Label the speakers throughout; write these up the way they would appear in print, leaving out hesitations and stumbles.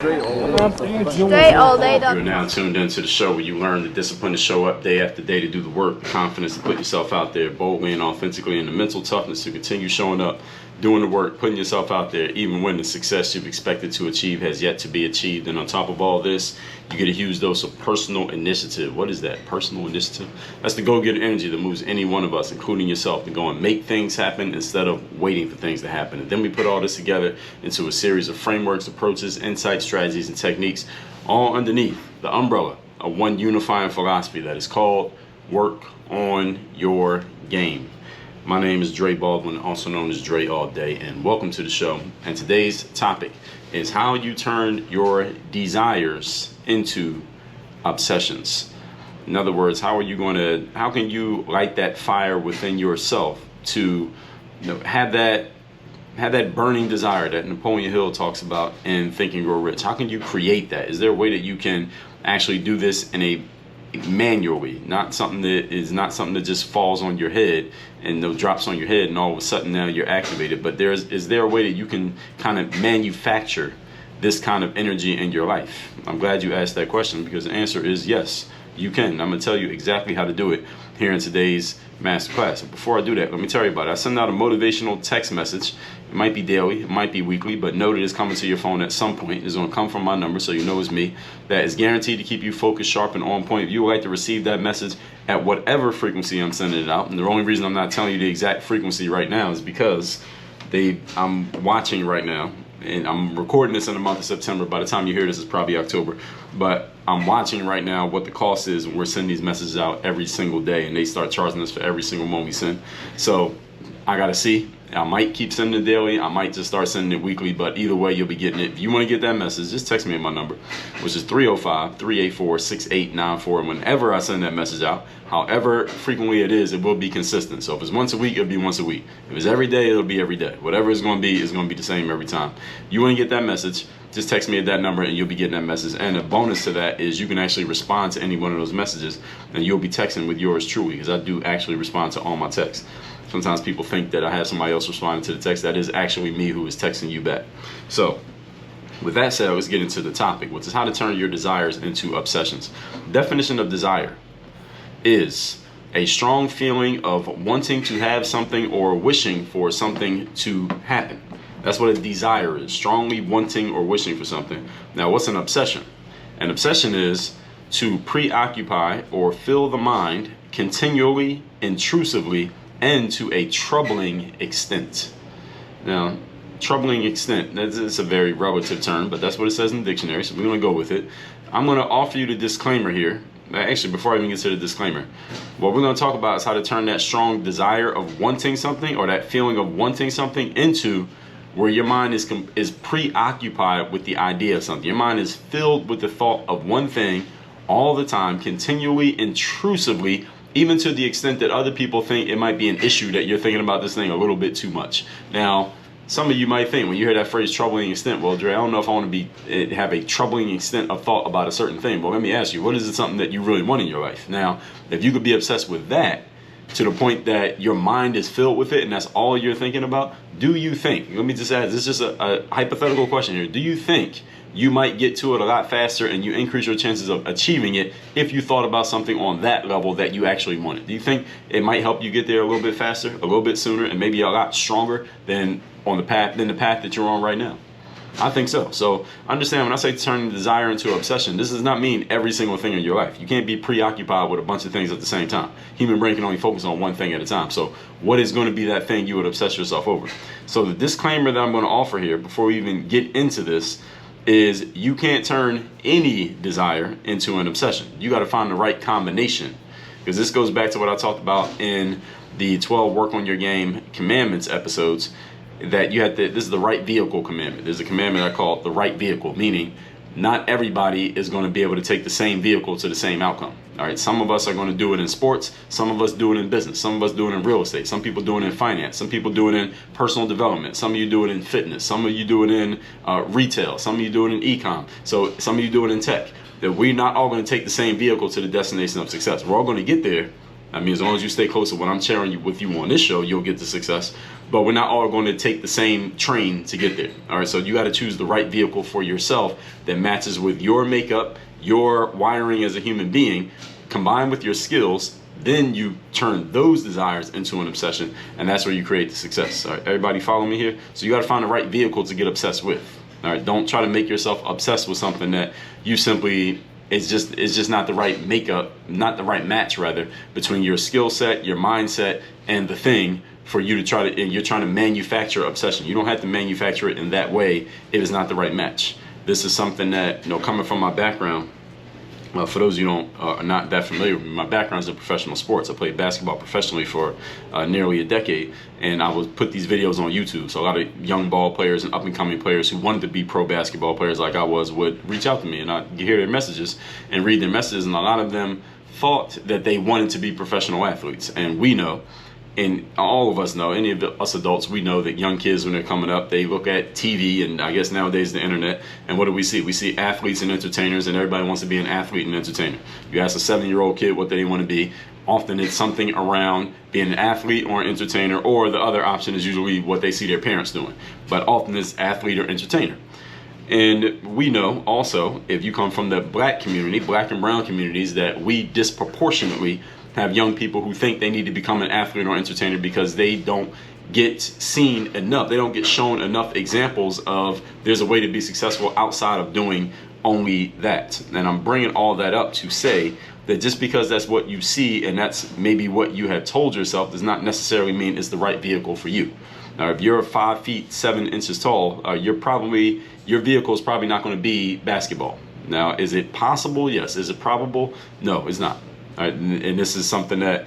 Speaker 1: Straight all day.
Speaker 2: You are now tuned into the show where you learn the discipline to show up day after day to do the work, the confidence to put yourself out there boldly and authentically, and the mental toughness to continue showing up, doing the work, putting yourself out there, even when the success you've expected to achieve has yet to be achieved. And on top of all this, you get a huge dose of personal initiative. What is that? Personal initiative? That's the go-getter energy that moves any one of us, including yourself, to go and make things happen instead of waiting for things to happen. And then we put all this together into a series of frameworks, approaches, insights, strategies, and techniques, all underneath the umbrella of one unifying philosophy that is called work on your game. My name is Baldwin, also known as Dre All Day, and welcome to the show. And today's topic is how you turn your desires into obsessions. In other words, how can you light that fire within yourself to have that burning desire that Napoleon Hill talks about in Think and Grow Rich? How can you create that? Is there a way that you can actually do this in a manually, not something that just falls on your head and drops on your head and all of a sudden now you're activated? But is there a way that you can kind of manufacture this kind of energy in your life? I'm glad you asked that question, because the answer is yes, you can. I'm going to tell you exactly how to do it here in today's masterclass. Before I do that, let me tell you about it. I send out a motivational text message. It might be daily, it might be weekly, but know that it's coming to your phone at some point. It's going to come from my number, so you know it's me. That is guaranteed to keep you focused, sharp, and on point. If you would like to receive that message at whatever frequency I'm sending it out, and the only reason I'm not telling you the exact frequency right now is because I'm watching right now, and I'm recording this in the month of September. By the time you hear this, it's probably October. But I'm watching right now what the cost is when we're sending these messages out every single day, and they start charging us for every single one we send. So I gotta see. I might keep sending it daily. I might just start sending it weekly, but either way, you'll be getting it. If you want to get that message, just text me at my number, which is 305-384-6894. And whenever I send that message out, however frequently it is, it will be consistent. So if it's once a week, it'll be once a week. If it's every day, it'll be every day. Whatever it's going to be is going to be the same every time. You want to get that message, just text me at that number and you'll be getting that message. And a bonus to that is you can actually respond to any one of those messages, and you'll be texting with yours truly, because I do actually respond to all my texts. Sometimes people think that I have somebody else responding to the text. That is actually me who is texting you back. So with that said, let's get into the topic, which is how to turn your desires into obsessions. Definition of desire is a strong feeling of wanting to have something or wishing for something to happen. That's what a desire is, strongly wanting or wishing for something. Now, what's an obsession? An obsession is to preoccupy or fill the mind continually, intrusively, and to a troubling extent. Now, troubling extent, that's a very relative term, but that's what it says in the dictionary, so we're going to go with it. I'm going to offer you the disclaimer here. Actually, before I even get to the disclaimer, what we're going to talk about is how to turn that strong desire of wanting something, or that feeling of wanting something, into where your mind is preoccupied with the idea of something. Your mind is filled with the thought of one thing all the time, continually, intrusively, even to the extent that other people think it might be an issue that you're thinking about this thing a little bit too much. Now, some of you might think, when you hear that phrase troubling extent, well, Dre, I don't know if I want to have a troubling extent of thought about a certain thing. Well, let me ask you, what is it something that you really want in your life? Now, if you could be obsessed with that to the point that your mind is filled with it and that's all you're thinking about, do you think, let me just ask, this is just a hypothetical question here, do you think you might get to it a lot faster and you increase your chances of achieving it if you thought about something on that level that you actually wanted? Do you think it might help you get there a little bit faster, a little bit sooner, and maybe a lot stronger than the path that you're on right now? I think so. So understand, when I say turning desire into obsession, this does not mean every single thing in your life. You can't be preoccupied with a bunch of things at the same time. Human brain can only focus on one thing at a time. So what is going to be that thing you would obsess yourself over? So the disclaimer that I'm going to offer here before we even get into this is you can't turn any desire into an obsession. You got to find the right combination, because this goes back to what I talked about in the 12 Work on Your Game Commandments episodes, that this is the right vehicle commandment. There's a commandment I call the right vehicle, meaning not everybody is going to be able to take the same vehicle to the same outcome. All right, some of us are going to do it in sports, some of us do it in business, some of us do it in real estate, some people do it in finance, some people do it in personal development, some of you do it in fitness, some of you do it in retail, some of you do it in e-com, so some of you do it in tech. That we're not all going to take the same vehicle to the destination of success. We're all going to get there I mean, as long as you stay close to what I'm sharing with you on this show, you'll get the success. But we're not all going to take the same train to get there. All right, so you got to choose the right vehicle for yourself that matches with your makeup, your wiring as a human being, combined with your skills. Then you turn those desires into an obsession, and that's where you create the success. All right, everybody follow me here? So you got to find the right vehicle to get obsessed with. All right, don't try to make yourself obsessed with something that you simply, it's just not the right makeup, not the right match rather, between your skill set, your mindset, and the thing for you to try to, and you're trying to manufacture obsession. You don't have to manufacture it in that way if it's not the right match. This is something that, coming from my background, for those of you who are not that familiar with me, my background is in professional sports. I played basketball professionally for nearly a decade, and I would put these videos on YouTube. So a lot of young ball players and up-and-coming players who wanted to be pro basketball players like I was would reach out to me, and I'd hear their messages and read their messages, and a lot of them thought that they wanted to be professional athletes. And we know, and all of us know, any of us adults, we know that young kids, when they're coming up, they look at TV and I guess nowadays the internet, and what do we see? We see athletes and entertainers, and everybody wants to be an athlete and entertainer. You ask a 7-year-old kid what they want to be, often it's something around being an athlete or an entertainer, or the other option is usually what they see their parents doing. But often it's athlete or entertainer. And we know also, if you come from the black community, black and brown communities, that we disproportionately have young people who think they need to become an athlete or entertainer because they don't get seen enough. They don't get shown enough examples of there's a way to be successful outside of doing only that. And I'm bringing all that up to say that just because that's what you see and that's maybe what you have told yourself does not necessarily mean it's the right vehicle for you. Now, if you're 5 feet 7 inches tall, your vehicle is probably not going to be basketball. Now, is it possible? Yes. Is it probable? No, it's not. All right, and this is something that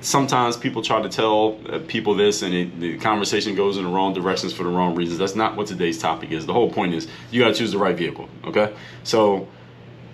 Speaker 2: sometimes people try to tell people this, and the conversation goes in the wrong directions for the wrong reasons. That's not what today's topic is. The whole point is you got to choose the right vehicle. Okay, so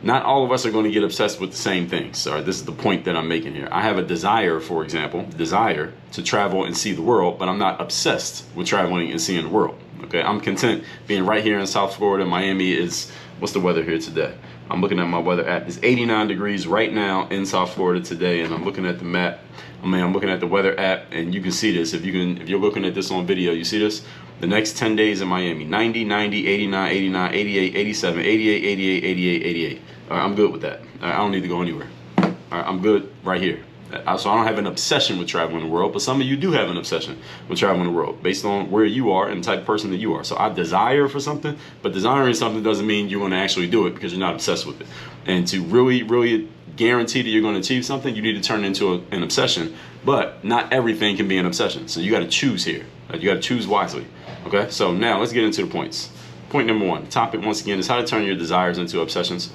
Speaker 2: not all of us are going to get obsessed with the same things. All right, this is the point that I'm making here. I have a desire, for example, to travel and see the world, but I'm not obsessed with traveling and seeing the world. Okay, I'm content being right here in South Florida. Miami is, what's the weather here today? I'm looking at my weather app. It's 89 degrees right now in South Florida today, and I'm looking at the map. I'm looking at the weather app, and you can see this. If you're looking at this on video, you see this. The next 10 days in Miami: 90, 90, 89, 89, 88, 87, 88, 88, 88, 88. All right, I'm good with that. All right, I don't need to go anywhere. All right, I'm good right here. So I don't have an obsession with traveling the world, but some of you do have an obsession with traveling the world based on where you are and the type of person that you are. So I desire for something, but desiring something doesn't mean you're going to actually do it because you're not obsessed with it. And to really, really guarantee that you're going to achieve something, you need to turn it into an obsession. But not everything can be an obsession. So you got to choose here. You got to choose wisely. Okay, so now let's get into the points. Point number 1, the topic once again is how to turn your desires into obsessions.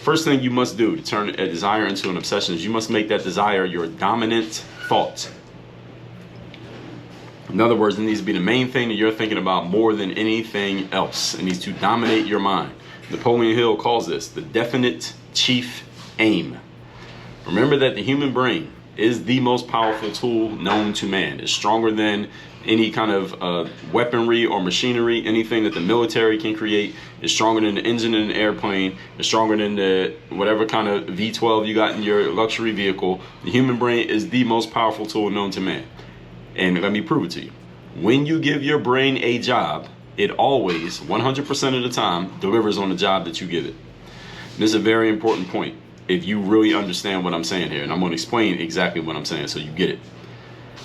Speaker 2: First thing you must do to turn a desire into an obsession is you must make that desire your dominant thought. In other words, it needs to be the main thing that you're thinking about more than anything else. It needs to dominate your mind. Napoleon Hill calls this the definite chief aim. Remember that the human brain is the most powerful tool known to man. It's stronger than any kind of weaponry or machinery. Anything that the military can create is stronger than the engine in an airplane. It's stronger than the whatever kind of V12 you got in your luxury vehicle. The human brain is the most powerful tool known to man. And let me prove it to you. When you give your brain a job, it always, 100% of the time, delivers on the job that you give it. This is a very important point if you really understand what I'm saying here. And I'm going to explain exactly what I'm saying so you get it.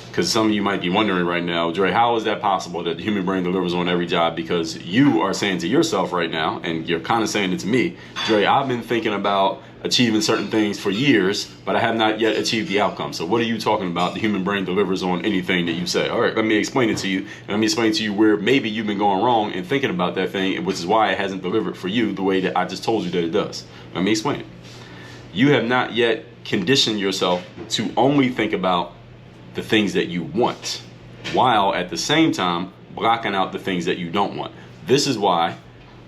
Speaker 2: Because some of you might be wondering right now, Dre, how is that possible that the human brain delivers on every job? Because you are saying to yourself right now, and you're kind of saying it to me, Dre, I've been thinking about achieving certain things for years, but I have not yet achieved the outcome. So what are you talking about? The human brain delivers on anything that you say. All right, let me explain it to you. And let me explain to you where maybe you've been going wrong in thinking about that thing, which is why it hasn't delivered for you the way that I just told you that it does. Let me explain it. You have not yet conditioned yourself to only think about the things that you want, while at the same time blocking out the things that you don't want. This is why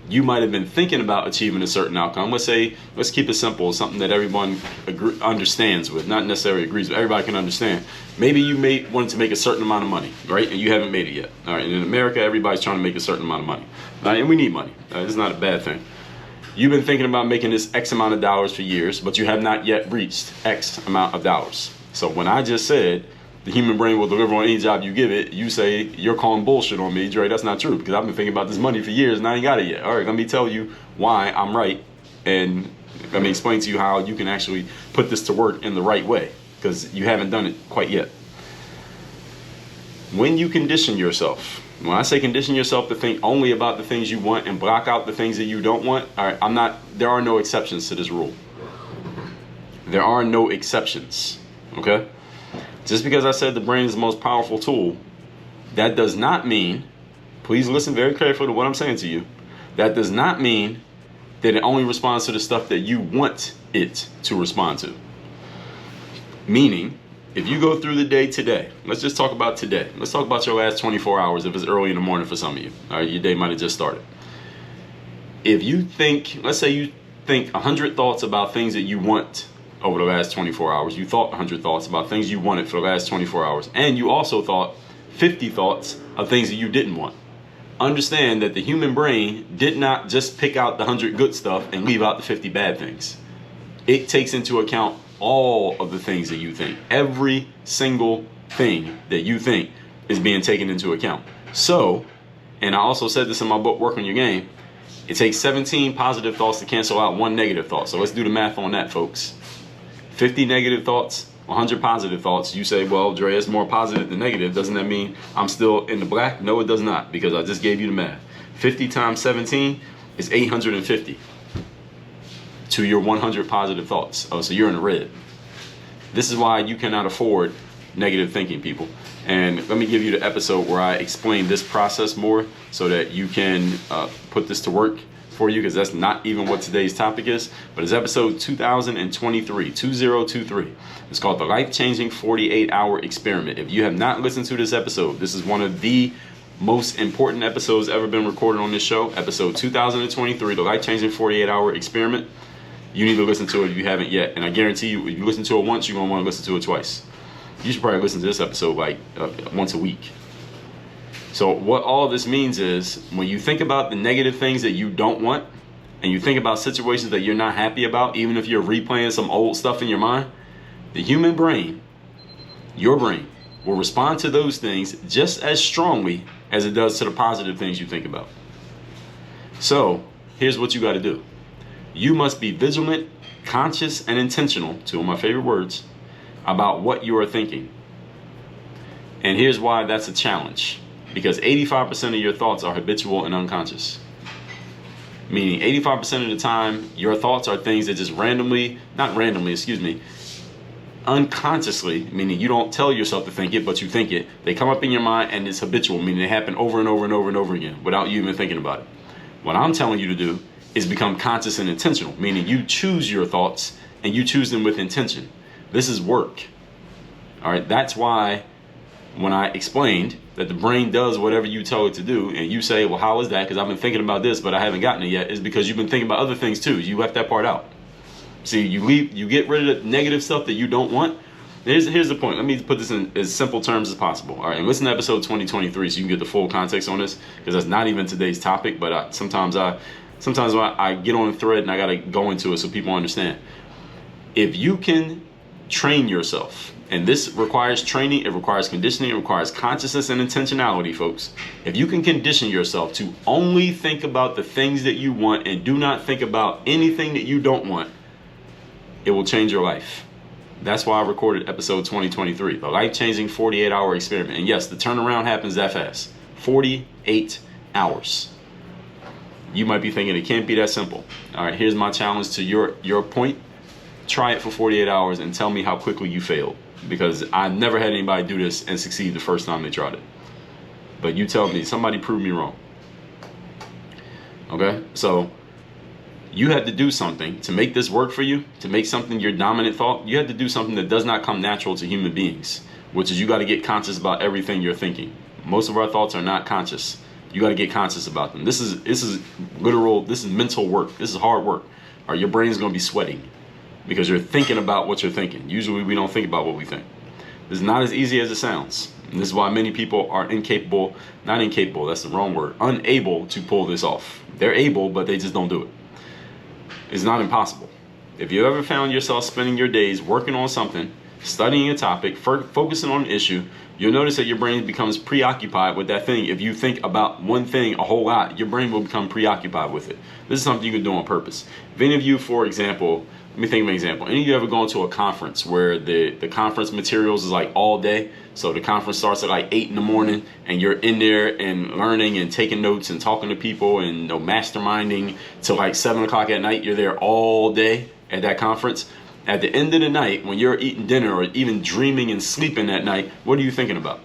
Speaker 2: you might have been thinking about achieving a certain outcome. Let's keep it simple, something that everyone understands with, not necessarily agrees with, everybody can understand. Maybe you wanted to make a certain amount of money, right? And you haven't made it yet. All right, and in America, everybody's trying to make a certain amount of money. All right, and we need money. It's not a bad thing. You've been thinking about making this X amount of dollars for years, but you have not yet reached X amount of dollars. So when I just said the human brain will deliver on any job you give it, you say you're calling bullshit on me, Dre. That's not true, because I've been thinking about this money for years and I ain't got it yet. All right, let me tell you why I'm right, and let me explain to you how you can actually put this to work in the right way, because you haven't done it quite yet. When you condition yourself, when I say condition yourself to think only about the things you want and block out the things that you don't want, all right, there are no exceptions to this rule. There are no exceptions, okay? Just because I said the brain is the most powerful tool, that does not mean, please listen very carefully to what I'm saying to you, that does not mean that it only responds to the stuff that you want it to respond to. Meaning, if you go through the day today, let's just talk about today. Let's talk about your last 24 hours if it's early in the morning for some of you. All right, your day might have just started. If you think, let's say you think 100 thoughts about things that you want over the last 24 hours. You thought 100 thoughts about things you wanted for the last 24 hours. And you also thought 50 thoughts of things that you didn't want. Understand that the human brain did not just pick out the 100 good stuff and leave out the 50 bad things. It takes into account all of the things that you think. Every single thing that you think is being taken into account. So, and I also said this in my book, Work on Your Game, it takes 17 positive thoughts to cancel out one negative thought. So let's do the math on that, folks. 50 negative thoughts, 100 positive thoughts. You say, well, Dre, it's more positive than negative. Doesn't that mean I'm still in the black? No, it does not, because I just gave you the math. 50 times 17 is 850 to your 100 positive thoughts. Oh, so you're in the red. This is why you cannot afford negative thinking, people. And let me give you the episode where I explain this process more so that you can put this to work for you, because that's not even what today's topic is. But it's episode 2023. It's called the Life-Changing 48-Hour Experiment. If you have not listened to this episode, this is one of the most important episodes ever been recorded on this show. Episode 2023, the Life-Changing 48-Hour Experiment. You need to listen to it if you haven't yet. And I guarantee you, if you listen to it once, you're going to want to listen to it twice. You should probably listen to this episode like once a week. So what all this means is, when you think about the negative things that you don't want, and you think about situations that you're not happy about, even if you're replaying some old stuff in your mind, the human brain, your brain, will respond to those things just as strongly as it does to the positive things you think about. So here's what you got to do. You must be vigilant, conscious, and intentional, two of my favorite words, about what you are thinking. And here's why that's a challenge. Because 85% of your thoughts are habitual and unconscious. Meaning 85% of the time, your thoughts are things that just unconsciously, meaning you don't tell yourself to think it, but you think it. They come up in your mind and it's habitual, meaning they happen over and over and over and over again without you even thinking about it. What I'm telling you to do is become conscious and intentional, meaning you choose your thoughts and you choose them with intention. This is work. All right, that's why when I explained that the brain does whatever you tell it to do, and you say, well, how is that? Because I've been thinking about this, but I haven't gotten it yet, is because you've been thinking about other things too. You left that part out. See, you get rid of the negative stuff that you don't want. Here's the point. Let me put this in as simple terms as possible. All right, and listen to episode 2023 so you can get the full context on this, because that's not even today's topic, but sometimes I get on a thread and I got to go into it so people understand. If you can train yourself, and this requires training, it requires conditioning, it requires consciousness and intentionality, folks. If you can condition yourself to only think about the things that you want and do not think about anything that you don't want, it will change your life. That's why I recorded episode 2023, the life-changing 48-hour experiment. And yes, the turnaround happens that fast. 48 hours. You might be thinking it can't be that simple. All right, here's my challenge to your point. Try it for 48 hours and tell me how quickly you failed. Because I've never had anybody do this and succeed the first time they tried it. But you tell me, somebody prove me wrong. Okay, so you have to do something to make this work for you, to make something your dominant thought. You have to do something that does not come natural to human beings, which is you got to get conscious about everything you're thinking. Most of our thoughts are not conscious. You got to get conscious about them. This is literal, this is mental work. This is hard work. Or your brain's going to be sweating because you're thinking about what you're thinking. Usually we don't think about what we think. This is not as easy as it sounds. And this is why many people are unable to pull this off. They're able, but they just don't do it. It's not impossible. If you ever found yourself spending your days working on something studying a topic, focusing on an issue, you'll notice that your brain becomes preoccupied with that thing. If you think about one thing a whole lot, your brain will become preoccupied with it. This is something you can do on purpose. If any of you, for example, let me think of an example. Any of you ever gone to a conference where the conference materials is like all day? So the conference starts at like 8 in the morning and you're in there and learning and taking notes and talking to people and masterminding till like 7 o'clock at night. You're there all day at that conference. At the end of the night, when you're eating dinner or even dreaming and sleeping at night, what are you thinking about?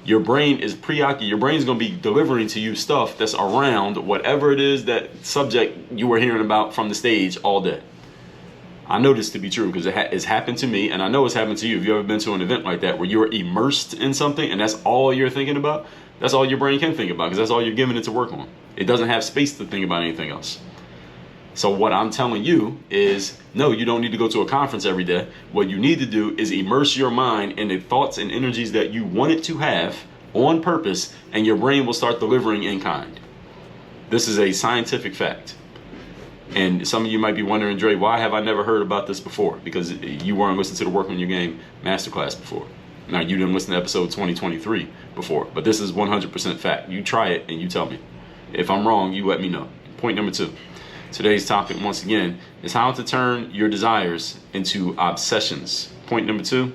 Speaker 2: Your brain is preoccupied. Your brain is going to be delivering to you stuff that's around whatever it is that subject you were hearing about from the stage all day. I know this to be true because it's happened to me, and I know it's happened to you. If you've ever been to an event like that where you're immersed in something and that's all you're thinking about, that's all your brain can think about because that's all you're giving it to work on. It doesn't have space to think about anything else. So what I'm telling you is, no, you don't need to go to a conference every day. What you need to do is immerse your mind in the thoughts and energies that you want it to have on purpose, and your brain will start delivering in kind. This is a scientific fact. And some of you might be wondering, Dre, why have I never heard about this before? Because you weren't listening to the Work on Your Game masterclass before. Now, you didn't listen to episode 2023 before, but this is 100% fact. You try it and you tell me. If I'm wrong, you let me know. Point number 2. Today's topic, once again, is how to turn your desires into obsessions. Point number 2,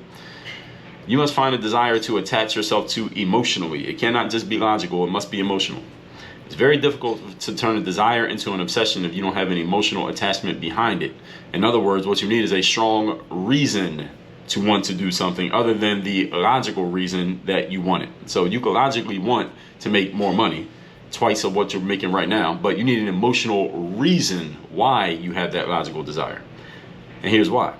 Speaker 2: you must find a desire to attach yourself to emotionally. It cannot just be logical, it must be emotional. It's very difficult to turn a desire into an obsession if you don't have an emotional attachment behind it. In other words, what you need is a strong reason to want to do something other than the logical reason that you want it. So you could logically want to make more money, twice of what you're making right now, but you need an emotional reason why you have that logical desire. And here's why.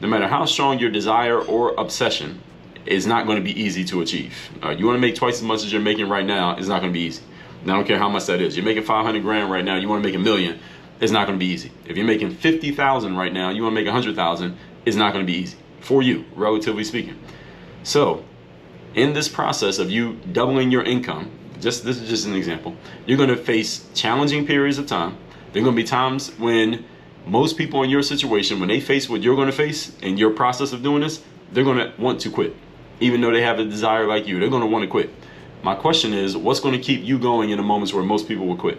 Speaker 2: No matter how strong your desire or obsession, it's not going to be easy to achieve. You want to make twice as much as you're making right now, it's not going to be easy. And I don't care how much that is. You're making 500 grand right now, you want to make $1 million, it's not going to be easy. If you're making 50,000 right now, you want to make 100,000, it's not going to be easy for you, relatively speaking. So in this process of you doubling your income, this is just an example, you're going to face challenging periods of time. There are going to be times when most people in your situation, when they face what you're going to face in your process of doing this, they're going to want to quit. Even though they have a desire like you, they're going to want to quit. My question is, what's going to keep you going in the moments where most people will quit?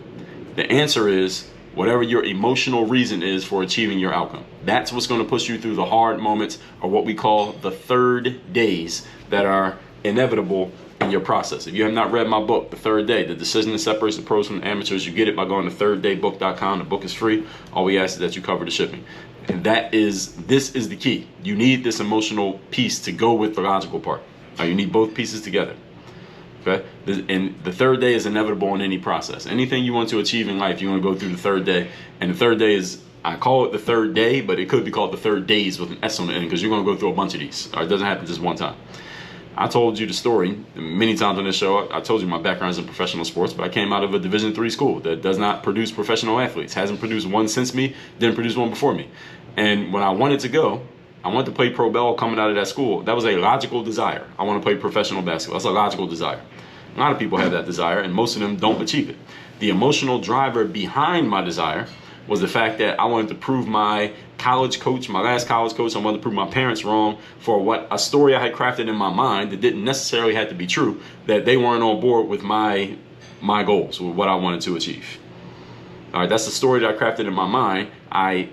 Speaker 2: The answer is whatever your emotional reason is for achieving your outcome. That's what's going to push you through the hard moments, or what we call the third days that are inevitable in your process. If you have not read my book, The Third Day, The Decision that Separates the Pros from the Amateurs, you get it by going to thirddaybook.com. The book is free. All we ask is that you cover the shipping. And this is the key. You need this emotional piece to go with the logical part. Now, you need both pieces together. Okay? And the third day is inevitable in any process. Anything you want to achieve in life, you want to go through the third day. And the third day is, I call it the third day, but it could be called the third days with an S on the end, because you're going to go through a bunch of these. All right? It doesn't happen just one time. I told you the story many times on this show. I told you my background is in professional sports, but I came out of a Division III school that does not produce professional athletes. Hasn't produced one since me, didn't produce one before me. And when I wanted to go, I wanted to play pro ball coming out of that school. That was a logical desire. I want to play professional basketball. That's a logical desire. A lot of people have that desire, and most of them don't achieve it. The emotional driver behind my desire was the fact that I wanted to prove my college coach, my last college coach, I wanted to prove my parents wrong for a story I had crafted in my mind that didn't necessarily have to be true, that they weren't on board with my goals, with what I wanted to achieve. All right, that's the story that I crafted in my mind. I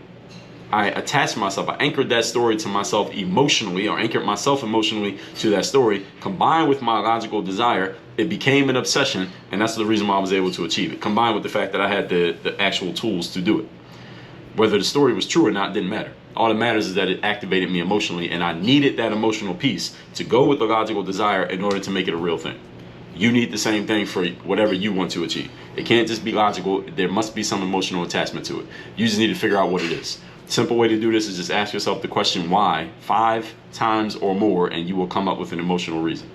Speaker 2: attached myself, I anchored that story to myself emotionally, or anchored myself emotionally to that story, combined with my logical desire. It became an obsession, and that's the reason why I was able to achieve it, combined with the fact that I had the actual tools to do it. Whether the story was true or not didn't matter. All that matters is that it activated me emotionally, and I needed that emotional piece to go with the logical desire in order to make it a real thing. You need the same thing for whatever you want to achieve. It can't just be logical. There must be some emotional attachment to it. You just need to figure out what it is. Simple way to do this is just ask yourself the question why 5 times or more, and you will come up with an emotional reason.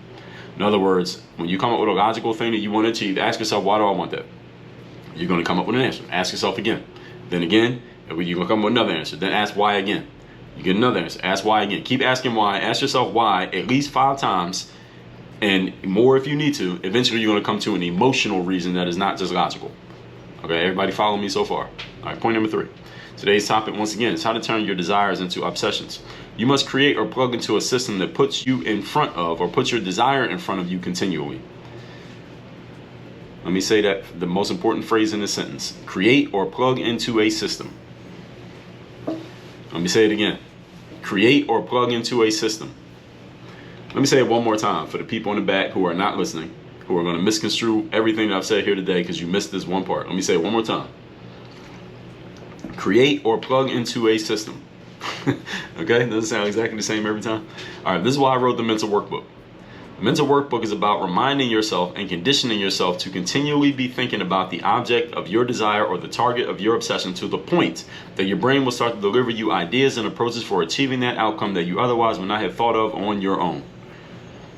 Speaker 2: In other words, when you come up with a logical thing that you want to achieve, ask yourself, why do I want that? You're going to come up with an answer. Ask yourself again. Then again, you're going to come up with another answer. Then ask why again. You get another answer. Ask why again. Keep asking why. Ask yourself why at least 5 times, and more if you need to. Eventually, you're going to come to an emotional reason that is not just logical. Okay, everybody follow me so far? All right, point number 3. Today's topic, once again, is how to turn your desires into obsessions. You must create or plug into a system that puts you in front of, or puts your desire in front of you continually. Let me say that the most important phrase in this sentence. Create or plug into a system. Let me say it again. Create or plug into a system. Let me say it one more time for the people in the back who are not listening, who are going to misconstrue everything that I've said here today because you missed this one part. Let me say it one more time. Create or plug into a system. Okay, doesn't sound exactly the same every time. All right, this is why I wrote the mental workbook. The mental workbook is about reminding yourself and conditioning yourself to continually be thinking about the object of your desire or the target of your obsession to the point that your brain will start to deliver you ideas and approaches for achieving that outcome that you otherwise would not have thought of on your own.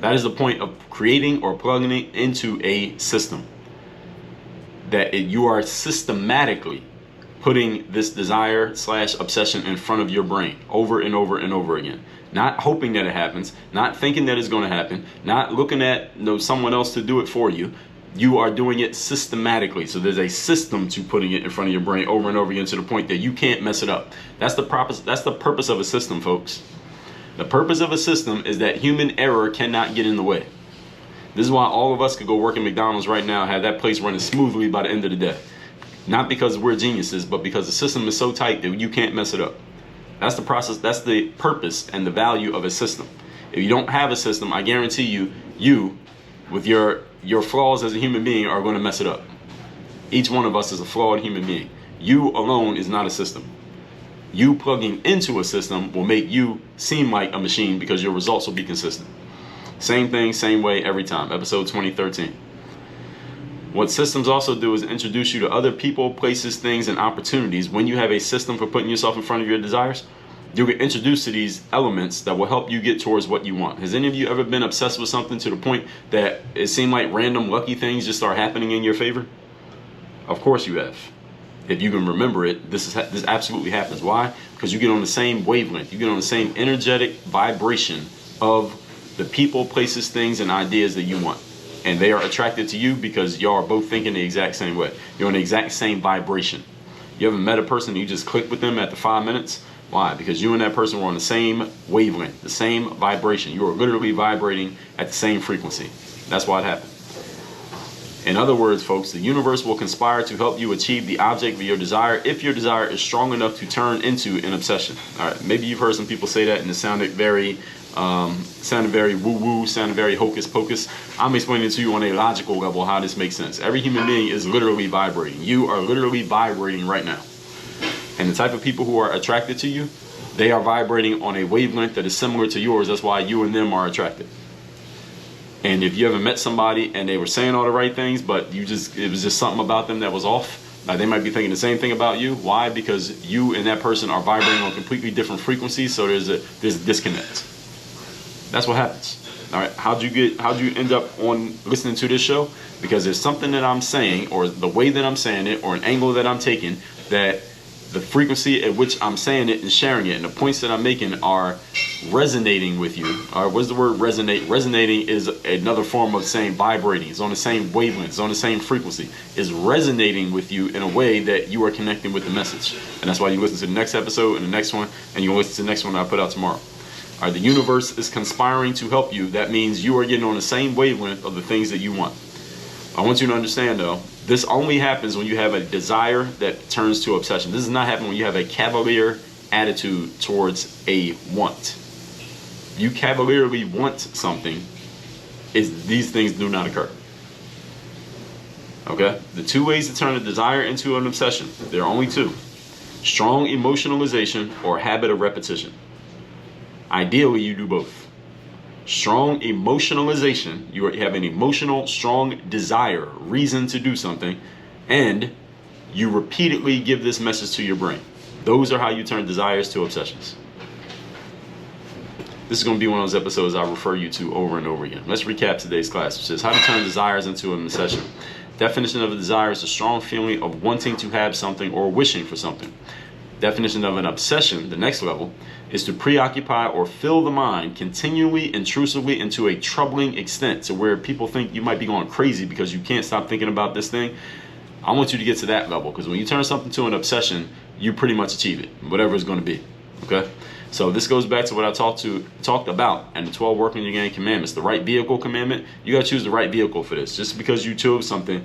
Speaker 2: That is the point of creating or plugging it into a system. You are systematically putting this desire / obsession in front of your brain over and over and over again. Not hoping that it happens, not thinking that it's going to happen, not looking at someone else to do it for you. You are doing it systematically. So there's a system to putting it in front of your brain over and over again to the point that you can't mess it up. That's the purpose of a system, folks. The purpose of a system is that human error cannot get in the way. This is why all of us could go work at McDonald's right now, have that place running smoothly by the end of the day. Not because we're geniuses, but because the system is so tight that you can't mess it up. That's the process, that's the purpose and the value of a system. If you don't have a system, I guarantee you with your flaws as a human being are going to mess it up. Each one of us is a flawed human being. You alone is not a system. You plugging into a system will make you seem like a machine because your results will be consistent. Same thing, same way every time. Episode 2013. What systems also do is introduce you to other people, places, things, and opportunities. When you have a system for putting yourself in front of your desires, you'll get introduced to these elements that will help you get towards what you want. Has any of you ever been obsessed with something to the point that it seemed like random lucky things just start happening in your favor? Of course you have. If you can remember it, this absolutely happens. Why? Because you get on the same wavelength. You get on the same energetic vibration of the people, places, things, and ideas that you want. And they are attracted to you because y'all are both thinking the exact same way. You're on the exact same vibration. You ever met a person and you just click with them after 5 minutes? Why? Because you and that person were on the same wavelength, the same vibration. You are literally vibrating at the same frequency. That's why it happened. In other words, folks, the universe will conspire to help you achieve the object of your desire if your desire is strong enough to turn into an obsession. All right, maybe you've heard some people say that and it sounded very woo-woo, sounded very hocus-pocus. I'm explaining to you on a logical level how this makes sense. Every human being is literally vibrating. You are literally vibrating right now. And the type of people who are attracted to you, they are vibrating on a wavelength that is similar to yours. That's why you and them are attracted. And if you ever met somebody and they were saying all the right things, but it was just something about them that was off, they might be thinking the same thing about you. Why? Because you and that person are vibrating on completely different frequencies, so there's a disconnect. That's what happens. All right. How'd you end up on listening to this show? Because there's something that I'm saying, or the way that I'm saying it, or an angle that I'm taking, that the frequency at which I'm saying it and sharing it, and the points that I'm making are resonating with you. All right. What's the word resonate? Resonating is another form of saying vibrating. It's on the same wavelength. It's on the same frequency. It's resonating with you in a way that you are connecting with the message. And that's why you listen to the next episode and the next one, and you'll listen to the next one that I put out tomorrow. All right, the universe is conspiring to help you. That means you are getting on the same wavelength of the things that you want. I want you to understand, though, this only happens when you have a desire that turns to obsession. This does not happen when you have a cavalier attitude towards a want. You cavalierly want something, these things do not occur. Okay? The two ways to turn a desire into an obsession, there are only two. Strong emotionalization or habit of repetition. Ideally, you do both. Strong emotionalization, you have an emotional, strong desire, reason to do something, and you repeatedly give this message to your brain. Those are how you turn desires to obsessions. This is going to be one of those episodes I refer you to over and over again. Let's recap today's class, which is how to turn desires into an obsession. Definition of a desire is a strong feeling of wanting to have something or wishing for something. Definition of an obsession, the next level, is to preoccupy or fill the mind continually, intrusively, and to a troubling extent to where people think you might be going crazy because you can't stop thinking about this thing. I want you to get to that level, because when you turn something to an obsession, you pretty much achieve it, whatever it's going to be. Okay? So this goes back to what I talked about and the 12 work on your game commandments. The right vehicle commandment, you got to choose the right vehicle for this. Just because you chose something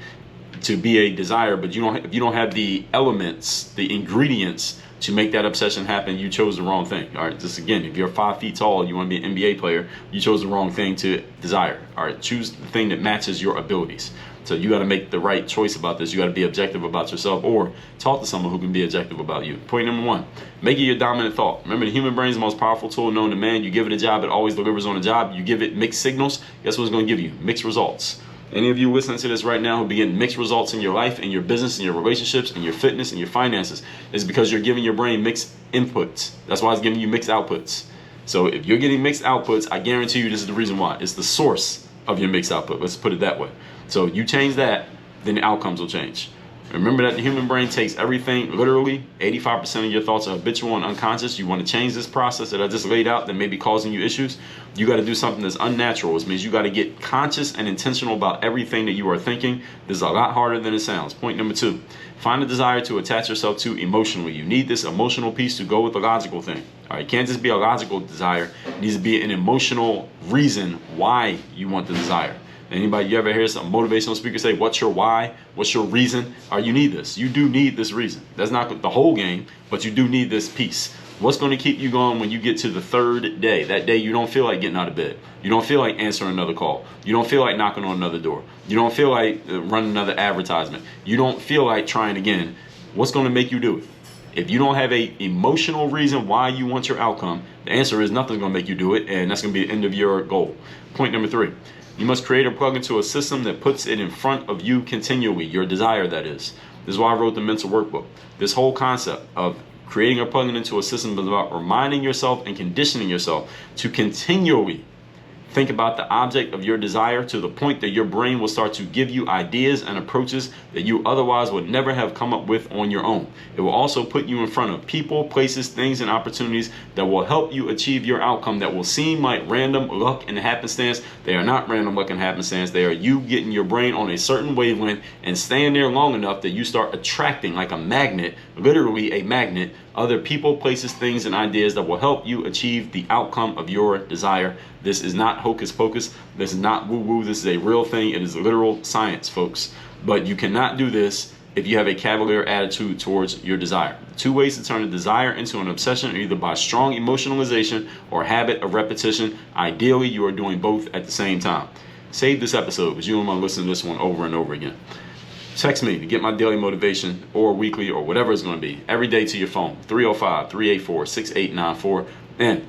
Speaker 2: to be a desire, but if you don't have the elements, the ingredients to make that obsession happen, you chose the wrong thing. All right, just again, if you're 5 feet tall, you want to be an NBA player, you chose the wrong thing to desire. All right, choose the thing that matches your abilities. So you got to make the right choice about this. You got to be objective about yourself, or talk to someone who can be objective about you. Point number 1, make it your dominant thought. Remember, the human brain is the most powerful tool known to man. You give it a job, it always delivers on a job. You give it mixed signals, guess what it's going to give you? Mixed results. Any of you listening to this right now who be getting mixed results in your life, in your business, in your relationships, in your fitness, in your finances, is because you're giving your brain mixed inputs. That's why it's giving you mixed outputs. So if you're getting mixed outputs, I guarantee you this is the reason why. It's the source of your mixed output. Let's put it that way. So you change that, then the outcomes will change. Remember that the human brain takes everything literally. 85% of your thoughts are habitual and unconscious. You want to change this process that I just laid out that may be causing you issues. You got to do something that's unnatural, which means you got to get conscious and intentional about everything that you are thinking. This is a lot harder than it sounds. Point number 2, find a desire to attach yourself to emotionally. You need this emotional piece to go with the logical thing. All right, it can't just be a logical desire. It needs to be an emotional reason why you want the desire. Anybody, you ever hear some motivational speaker say, what's your why? What's your reason? You need this. You do need this reason. That's not the whole game, but you do need this piece. What's going to keep you going when you get to the 3rd day? That day you don't feel like getting out of bed. You don't feel like answering another call. You don't feel like knocking on another door. You don't feel like running another advertisement. You don't feel like trying again. What's going to make you do it? If you don't have a emotional reason why you want your outcome, the answer is nothing's going to make you do it, and that's going to be the end of your goal. Point number 3. You must create or plug into a system that puts it in front of you continually, your desire, that is. This is why I wrote the mental workbook. This whole concept of creating or plugging into a system is about reminding yourself and conditioning yourself to continually think about the object of your desire to the point that your brain will start to give you ideas and approaches that you otherwise would never have come up with on your own. It will also put you in front of people, places, things, and opportunities that will help you achieve your outcome that will seem like random luck and happenstance. They are not random luck and happenstance. They are you getting your brain on a certain wavelength and staying there long enough that you start attracting, like a magnet, literally a magnet, other people, places, things, and ideas that will help you achieve the outcome of your desire. This is not hocus pocus. This is not woo-woo. This is a real thing. It is literal science, folks. But you cannot do this if you have a cavalier attitude towards your desire. 2 ways to turn a desire into an obsession are either by strong emotionalization or habit of repetition. Ideally, you are doing both at the same time. Save this episode because you don't want to listen to this one over and over again. Text me to get my daily motivation or weekly or whatever it's going to be every day to your phone, 305-384-6894. And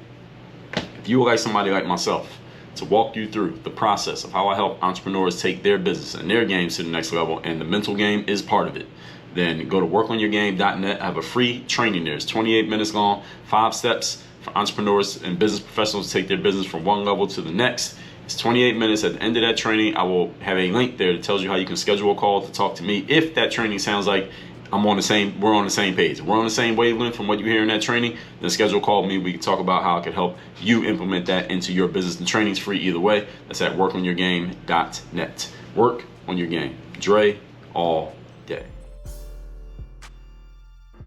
Speaker 2: if you would like somebody like myself to walk you through the process of how I help entrepreneurs take their business and their games to the next level, and the mental game is part of it, then go to workonyourgame.net. I have a free training there. It's 28 minutes long, 5 steps for entrepreneurs and business professionals to take their business from one level to the next. It's 28 minutes. At the end of that training, I will have a link there that tells you how you can schedule a call to talk to me. If that training sounds like we're on the same page, we're on the same wavelength from what you hear in that training, then schedule a call with me. We can talk about how I can help you implement that into your business. The training's free either way. That's at workonyourgame.net. Work on your game. Dre all day.